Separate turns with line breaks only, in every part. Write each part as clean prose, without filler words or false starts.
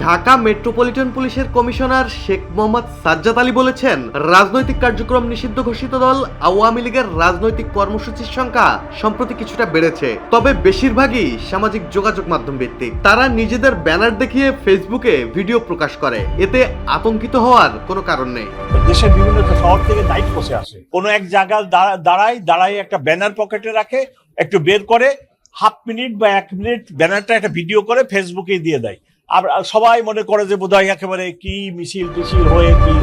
Dhaka metropolitan পুলিশের commissioner Sheikh Mohammad Sajjad Ali বলেছেন, রাজনৈতিক কার্যক্রম নিষিদ্ধ ঘোষিত দল আওয়ামী লীগের রাজনৈতিক কর্মসূচির সংখ্যা সম্প্রতি কিছুটা বেড়েছে, তবে বেশিরভাগই সামাজিক যোগাযোগ মাধ্যম ভিত্তিক। তারা নিজেদের ব্যানার দেখিয়ে ফেসবুকে ভিডিও প্রকাশ করে, এতে আতঙ্কিত হওয়ার কোনো কারণ নেই।
দেশের বিভিন্ন শহর থেকে নাইট বসে আসে, কোনো এক জায়গায় দাঁড়ায় একটা ব্যানার পকেটে রাখে, একটু বের করে হাফ মিনিট বা 1 মিনিট ব্যানারটা একটা ভিডিও করে ফেসবুকে দিয়ে দেয়। আর সবাই মনে করে যে বোধহয় একেবারে কি মিছিল টিছিল হয়ে কি।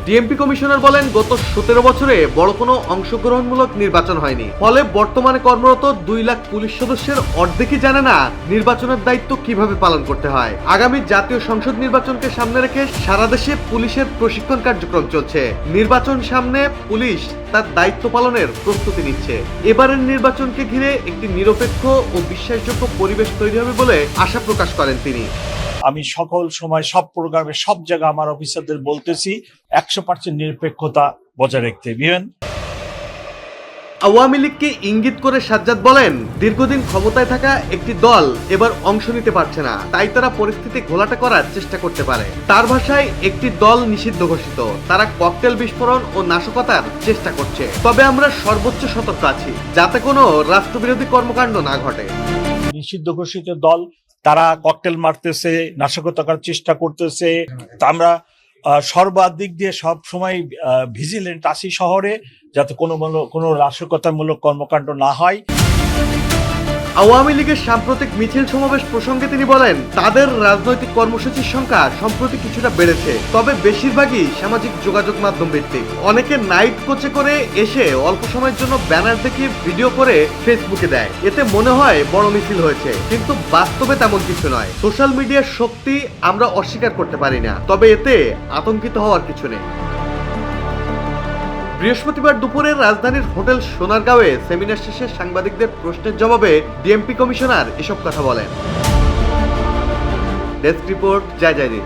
ডিএমপি কমিশনার বলেন, গত 17 বছরে বড় কোনো অংশগ্রহণমূলক নির্বাচন হয়নি, ফলে বর্তমানে কর্মরত 2 লাখ পুলিশ সদস্যের অর্ধেকই জানে না নির্বাচনের দায়িত্ব কিভাবে পালন করতে হয়। আগামী জাতীয় সংসদ নির্বাচনকে সামনে রেখে সারা দেশে পুলিশের প্রশিক্ষণ কার্যক্রম চলছে। নির্বাচন সামনে পুলিশ তার দায়িত্ব পালনের প্রস্তুতি নিচ্ছে। এবারের নির্বাচনকে ঘিরে একটি নিরপেক্ষ ও বিশ্বাসযোগ্য পরিবেশ তৈরি হবে বলে আশা প্রকাশ করেন তিনি।
আমি সকল সময় সব প্রোগ্রামে সব জায়গায় আমার অফিসারদের বলতেছি 100% নিরপেক্ষতা বজায় রাখতে।
আওয়ামী লীগকে ইঙ্গিত করে সাজ্জাদ বলেন, দীর্ঘদিন ক্ষমতায় থাকা একটি দল এবার অংশ নিতে পারছে না, তাই তারা পরিস্থিতি ঘোলাটে করার চেষ্টা করতে পারে। তার ভাষায়, একটি দল নিষিদ্ধ ঘোষিত, তারা ককটেল বিস্ফোরণ ও নাশকতার চেষ্টা করছে। তবে আমরা সর্বোচ্চ সতর্ক আছি যাতে কোনো রাষ্ট্রবিরোধী কর্মকাণ্ড না ঘটে।
নিষিদ্ধ ঘোষিত দল তারা ককটেল মারতেছে, নাশকতা করার চেষ্টা করতেছে। আমরা সর্বাধিক দিয়ে সব সময় ভিজিলেন্ট আছি শহরে, যাতে কোনো নাশকতামূলক কর্মকাণ্ড না হয়।
আওয়ামী লীগের সাম্প্রতিক মিছিল সমাবেশ প্রসঙ্গে তিনি বলেন, তাদের রাজনৈতিক কর্মসূচির সংখ্যা সম্প্রতি কিছুটা বেড়েছে, তবে বেশিরভাগই সামাজিক যোগাযোগ মাধ্যম ভিত্তিক। অনেকে নাইট কোচে করে এসে অল্প সময়ের জন্য ব্যানার দেখিয়ে ভিডিও করে ফেসবুকে দেয়, এতে মনে হয় বড় মিছিল হয়েছে, কিন্তু বাস্তবে তেমন কিছু নয়। সোশ্যাল মিডিয়ার শক্তি আমরা অস্বীকার করতে পারি না, তবে এতে আতঙ্কিত হওয়ার কিছু নেই। বৃহস্পতিবার দুপুরে রাজধানীর হোটেল সোনারগাঁওয়ে সেমিনার শেষে সাংবাদিকদের প্রশ্নের জবাবে ডিএমপি কমিশনার এসব কথা বলেন। ডেস্ক রিপোর্ট, জয় জয়দীপ।